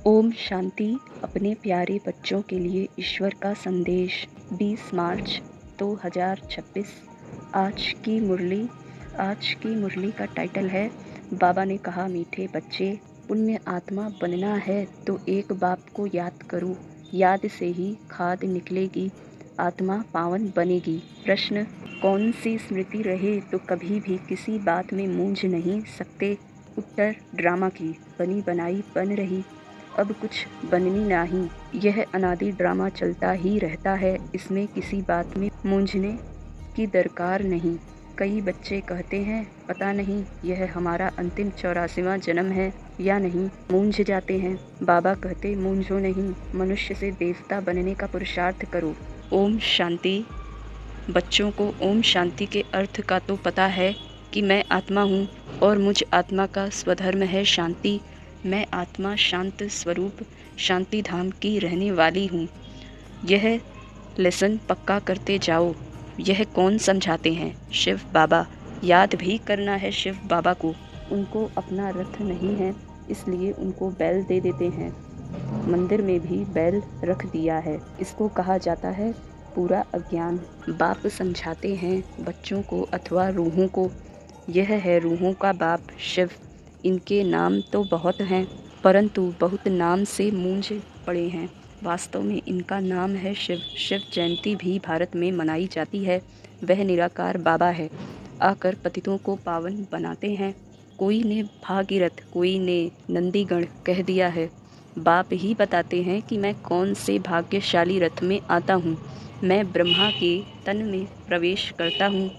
ओम शांति। अपने प्यारे बच्चों के लिए ईश्वर का संदेश 20 मार्च 2026। आज की मुरली का टाइटल है बाबा ने कहा मीठे बच्चे, पुण्य आत्मा बनना है तो एक बाप को याद करो, याद से ही खाद निकलेगी, आत्मा पावन बनेगी। प्रश्न, कौन सी स्मृति रहे तो कभी भी किसी बात में मूंझ नहीं सकते। उत्तर, ड्रामा की, बनी बनाई बन रही, अब कुछ बननी नहीं। यह अनादि ड्रामा चलता ही रहता है, इसमें किसी बात में मूंझने की दरकार नहीं। कई बच्चे कहते हैं पता नहीं यह हमारा अंतिम 84वां जन्म है या नहीं, मूंझ जाते हैं। बाबा कहते मूंझो नहीं, मनुष्य से देवता बनने का पुरुषार्थ करो। ओम शांति। बच्चों को ओम शांति के अर्थ का तो पता है कि मैं आत्मा हूँ और मुझ आत्मा का स्वधर्म है शांति। मैं आत्मा शांत स्वरूप शांति धाम की रहने वाली हूँ। यह लेसन पक्का करते जाओ। यह कौन समझाते हैं? शिव बाबा। याद भी करना है शिव बाबा को। उनको अपना रथ नहीं है, इसलिए उनको बैल दे देते हैं। मंदिर में भी बैल रख दिया है। इसको कहा जाता है पूरा अज्ञान। बाप समझाते हैं बच्चों को अथवा रूहों को। यह है रूहों का बाप शिव। इनके नाम तो बहुत हैं, परंतु बहुत नाम से मूंझ पड़े हैं। वास्तव में इनका नाम है शिव। शिव जयंती भी भारत में मनाई जाती है। वह निराकार बाबा है, आकर पतितों को पावन बनाते हैं। कोई ने भागीरथ, कोई ने नंदीगण कह दिया है। बाप ही बताते हैं कि मैं कौन से भाग्यशाली रथ में आता हूँ। मैं ब्रह्मा के तन में प्रवेश करता हूँ,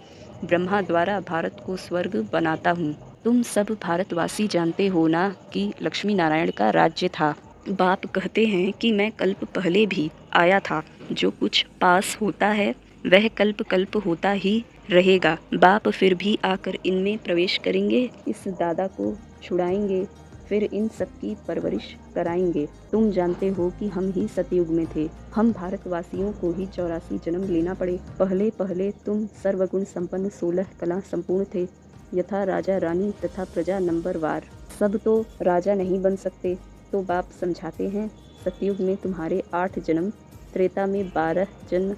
ब्रह्मा द्वारा भारत को स्वर्ग बनाता हूँ। तुम सब भारतवासी जानते हो ना कि लक्ष्मी नारायण का राज्य था। बाप कहते हैं कि मैं कल्प पहले भी आया था। जो कुछ पास होता है वह कल्प कल्प होता ही रहेगा। बाप फिर भी आकर इनमें प्रवेश करेंगे, इस दादा को छुड़ाएंगे, फिर इन सबकी परवरिश कराएंगे। तुम जानते हो कि हम ही सतयुग में थे। हम भारतवासियों को ही 84 जन्म लेना पड़े। पहले पहले तुम सर्वगुण संपन्न 16 कला संपूर्ण थे, यथा राजा रानी तथा प्रजा नंबरवार। सब तो राजा नहीं बन सकते, तो बाप समझाते हैं सतयुग में तुम्हारे 8 जन्म, त्रेता में 12 जन्म।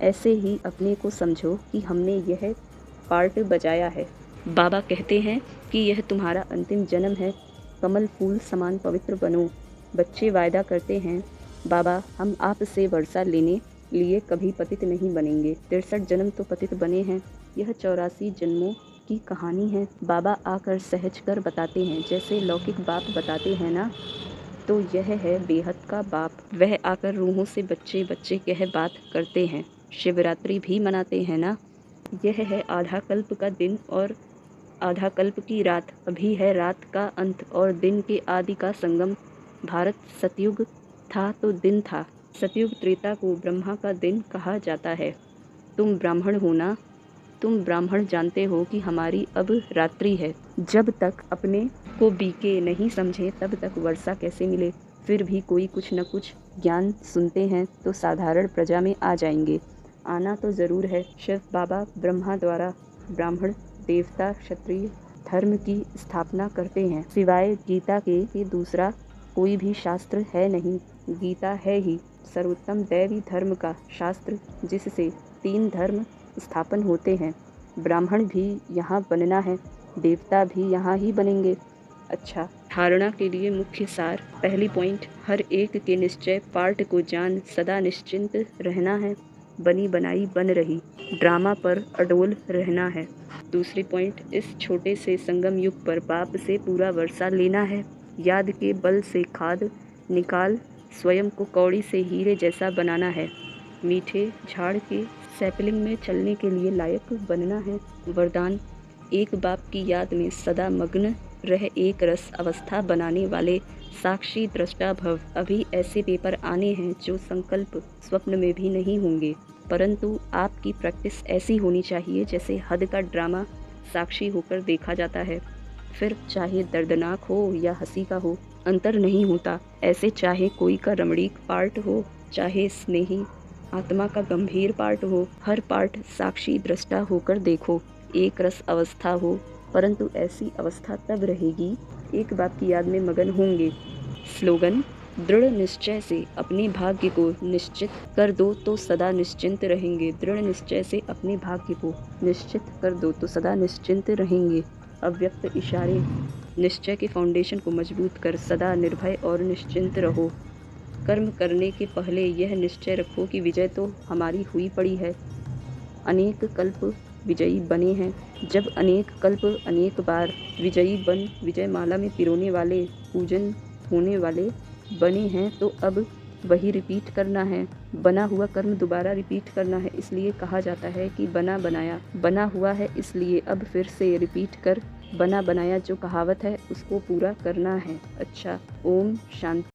ऐसे ही अपने को समझो कि हमने यह पार्ट बजाया है। बाबा कहते हैं कि यह तुम्हारा अंतिम जन्म है, कमल फूल समान पवित्र बनो। बच्चे वायदा करते हैं बाबा हम आपसे वर्षा लेने लिए कभी पतित नहीं बनेंगे। 63 जन्म तो पतित बने हैं, यह 84 जन्मों की कहानी है। बाबा आकर सहज कर बताते हैं, जैसे लौकिक बाप बताते हैं ना, तो यह है बेहद का बाप। वह आकर रूहों से बच्चे बच्चे कह बात करते हैं। शिवरात्रि भी मनाते हैं ना। यह है आधा कल्प का दिन और आधा कल्प की रात। अभी है रात का अंत और दिन के आदि का संगम। भारत सतयुग था तो दिन था। सतयुग त्रेता को ब्रह्मा का दिन कहा जाता है। तुम ब्राह्मण हो ना, तुम ब्राह्मण जानते हो कि हमारी अब रात्रि है। जब तक अपने को बीके नहीं समझे तब तक वर्षा कैसे मिले। फिर भी कोई कुछ न कुछ ज्ञान सुनते हैं तो साधारण प्रजा में आ जाएंगे। आना तो ज़रूर है। शिव बाबा ब्रह्मा द्वारा ब्राह्मण देवता क्षत्रिय धर्म की स्थापना करते हैं। सिवाय गीता के दूसरा कोई भी शास्त्र है नहीं। गीता है ही सर्वोत्तम दैवी धर्म का शास्त्र, जिससे 3 धर्म स्थापन होते हैं। ब्राह्मण भी यहाँ बनना है, देवता भी यहाँ ही बनेंगे। अच्छा, धारणा के लिए मुख्य सार। पहली पॉइंट, हर एक के निश्चय पार्ट को जान सदा निश्चिंत रहना है। बनी बनाई बन रही, ड्रामा पर अडोल रहना है। दूसरी पॉइंट, इस छोटे से संगम युग पर बाप से पूरा वर्षा लेना है। याद के बल से खाद निकाल स्वयं को कौड़ी से हीरे जैसा बनाना है। मीठे झाड़ के सैपलिंग में चलने के लिए लायक बनना है। वरदान, एक बाप की याद में सदा मग्न रह एक रस अवस्था बनाने वाले साक्षी दृष्टा भव। अभी ऐसे पेपर आने हैं जो संकल्प स्वप्न में भी नहीं होंगे, परंतु आपकी प्रैक्टिस ऐसी होनी चाहिए जैसे हद का ड्रामा साक्षी होकर देखा जाता है। फिर चाहे दर्दनाक हो या हंसी का हो, अंतर नहीं होता। ऐसे चाहे कोई का रमणीक पार्ट हो, चाहे स्नेही आत्मा का गंभीर पार्ट हो, हर पार्ट साक्षी दृष्टा होकर देखो। एक रस अवस्था हो, परंतु ऐसी अवस्था तब रहेगी एक बाप की याद में मगन होंगे। स्लोगन, दृढ़ निश्चय से अपने भाग्य को निश्चित कर दो तो सदा निश्चिंत रहेंगे। दृढ़ निश्चय से अपने भाग्य को निश्चित कर दो तो सदा निश्चिंत रहेंगे। अव्यक्त इशारे निश्चय के फाउंडेशन को मजबूत कर सदा निर्भय और निश्चिंत रहो। कर्म करने के पहले यह निश्चय रखो कि विजय तो हमारी हुई पड़ी है। अनेक कल्प विजयी बने हैं। जब अनेक कल्प अनेक बार विजयी बन विजयमाला में पिरोने वाले पूजन होने वाले बने हैं तो अब वही रिपीट करना है। बना हुआ कर्म दोबारा रिपीट करना है। इसलिए कहा जाता है कि बना बनाया बना हुआ है, इसलिए अब फिर से रिपीट कर बना बनाया जो कहावत है उसको पूरा करना है। अच्छा, ओम शांति।